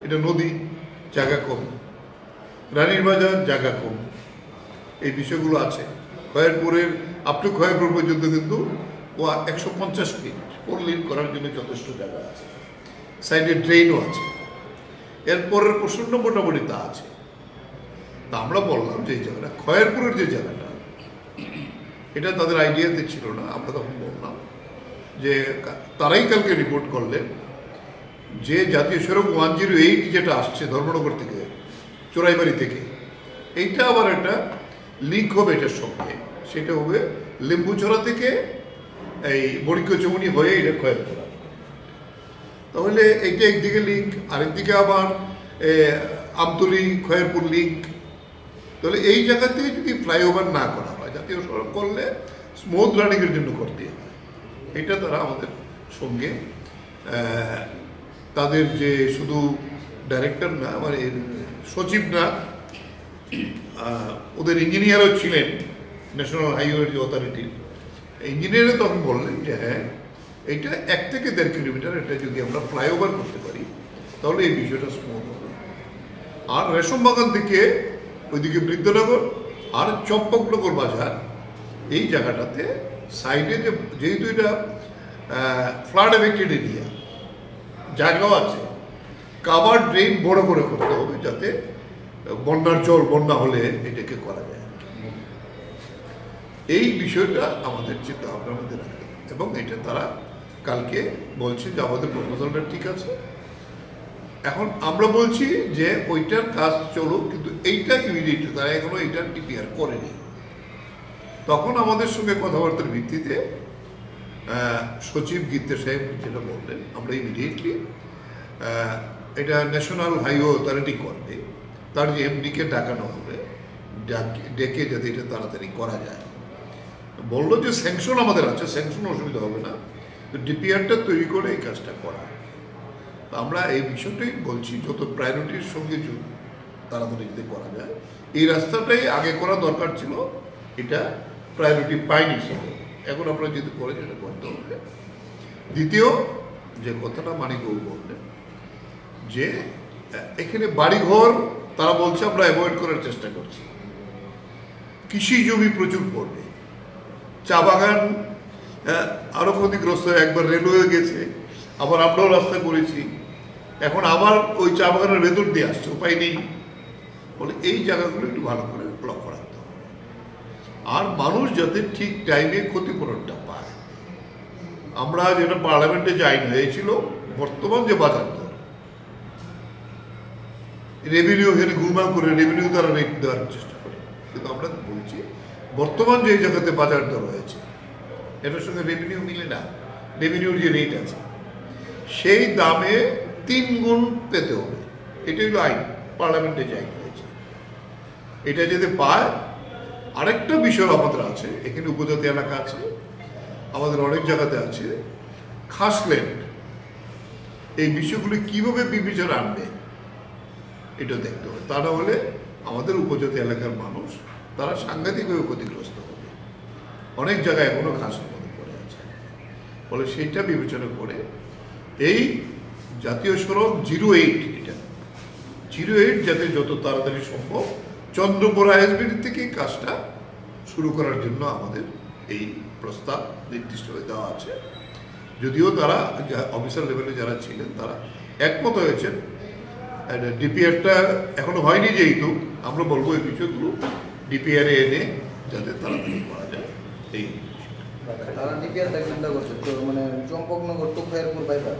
এটা নদী, জায়গা কম, রানীর বাজার জায়গা কম, এই বিষয়গুলো আছে। খয়েরপুরের আপ টু খয়েরপুর পর্যন্ত কিন্তু 150 ফিট 4 লেন করার জন্য যথেষ্ট জায়গা আছে, সাইডে ড্রেনও আছে। এরপরের প্রশ্ন মোটামুটি তা আছে। তা আমরা বললাম যে এই জায়গাটা খয়েরপুরের যে জায়গাটা, এটা তাদের আইডিয়াতে ছিল না। আমরা তখন বললাম যে তারাই কালকে রিপোর্ট করলেন যে জাতীয় সড়ক 108 যেটা আসছে ধর্মনগর থেকে, চোরাইবাড়ি থেকে, এইটা আবার একটা লিঙ্ক হবে এটার সঙ্গে। সেটা হবে লেম্বুছড়া থেকে এই বড়িকচমুনি হয়ে এটা খয়েরপুর। তাহলে এইটা একদিকে লিঙ্ক, আরেকদিকে আবার আমতলী খয়েরপুর লিঙ্ক। তাহলে এই জায়গা থেকে যদি ফ্লাইওভার না করা হয়, জাতীয় সড়ক করলে স্মুথ রানিংয়ের জন্য করতে হয়। এটা তারা আমাদের সঙ্গে তাদের যে শুধু ডাইরেক্টর না, মানে সচিব না, ওদের ইঞ্জিনিয়ারও ছিলেন ন্যাশনাল হাইওয়ে অথরিটির ইঞ্জিনিয়ারও তখন বললেন যে হ্যাঁ, এইটা 1 থেকে 1.5 কিলোমিটার এটা যদি আমরা ফ্লাইওভার করতে পারি তাহলে এই বিষয়টা স্মুথ হবে। আর রেশম বাগান থেকে ওইদিকে বৃদ্ধনগর আর চম্পকনগর বাজার, এই জায়গাটাতে সাইডে যেহেতু এটা ফ্লাড এফেক্টেড এরিয়া, জায়গাও আছে, কাভার ড্রেন বড় করে করতে হবে যাতে বন্যার জল বন্যা হলে এটাকে করা যায়। এই বিষয়টা আমাদের চিন্তা ভাবনার মধ্যে রাখে এবং এটা তারা কালকে বলছে যে আমাদের প্রপোজালটা ঠিক আছে। এখন আমরা বলছি যে ওইটার কাজ চলুক, কিন্তু এইটা ইমিডিয়েট তারা এখনো এইটার ডিপিআর করেনি। তখন আমাদের সঙ্গে কথাবার্তার ভিত্তিতে সচিব গীতা সাহেব যেটা বললেন, আমরা ইমিডিয়েটলি এটা ন্যাশনাল হাইওয়ে অথরিটি করবে, তার যে এমডিকে ডাকানো হবে, ডেকে যাতে এটা তাড়াতাড়ি করা যায়। বললো যে স্যাংশন আমাদের আছে, স্যাংশন অসুবিধা হবে না, ডিপিআরটা তৈরি করে এই কাজটা করা। আমরা এই বিষয়টাই বলছি, যত প্রায়োরিটির সঙ্গে তাড়াতাড়ি যদি করা যায়। এই রাস্তাটাই আগে করা দরকার ছিল, এটা প্রায়োরিটি পাইনি সেটা, এখন আমরা যদি করে যেটা করতে হবে। দ্বিতীয় যে কথাটা মানিকবাবু বললেন যে এখানে বাড়িঘর তারা বলছে আমরা অ্যাভয়েড করার চেষ্টা করছি, কৃষি জমি প্রচুর পড়বে, চা বাগান আরও ক্ষতিগ্রস্ত, একবার রেলওয়ে গেছে, আবার আমরাও রাস্তা করেছি, এখন আবার ওই চা বাগানের ভেতর দিয়ে আসছে, উপায় নেই। বলে এই জায়গাগুলো একটু ভালো করে লক্ষ্য রাখতে হবে, আর মানুষ যাতে ঠিক টাইমে ক্ষতিপূরণটা পায়। আমরা যেটা পার্লামেন্টে আইন হয়েছিল, বর্তমান যে বাজার দর, রেভিনিউ এখানে গুলমাল করে রেভিনিউ তারা রেট দেওয়ার চেষ্টা করে, কিন্তু আমরা বলছি বর্তমান যে জায়গাতে বাজার দর হয়েছে এটার সঙ্গে রেভিনিউ মিলে না। রেভিনিউর যে রেট আছে সেই দামে 3 গুণ পেতে হবে, এটাই হলো আইন, পার্লামেন্টে যে আইন হয়েছে। এটা যদি পায়। আরেকটা বিষয় আমাদের আছে, এখানে উপজাতি এলাকা আছে, আমাদের অনেক জায়গাতে আছে খাসল্যান্ড, এই বিষয়গুলি কিভাবে বিবেচনা আনবে এটা দেখতে হবে। তা না হলে আমাদের উপজাতি এলাকার মানুষ তারা সাংঘাতিকভাবে ক্ষতিগ্রস্ত হবে। অনেক জায়গায় এখনো খাসের মধ্যে পড়ে আছে, ফলে সেইটা বিবেচনা করে এই জাতীয় সড়ক 08, এটা 08 যাতে যত তাড়াতাড়ি সম্ভব চন্দ্রপুরা এসবিডি থেকে কাজটা শুরু করার জন্য আমাদের এই প্রস্তাব নির্দিষ্টভাবে দেওয়া আছে। যদিও তারা অফিসার লেভেলে যারা ছিলেন তারা একমত হয়েছেন, ডিপিআরটা এখনো হয়নি, যেহেতু আমরা বলবো এই বিষয়গুলো ডিপিআরে এনে যাতে তাড়াতাড়ি করা যায়। এই তারা ডিপিআর চিন্তা করছে তো, মানে চম্পকনগর টু খয়েরপুর বাইপাস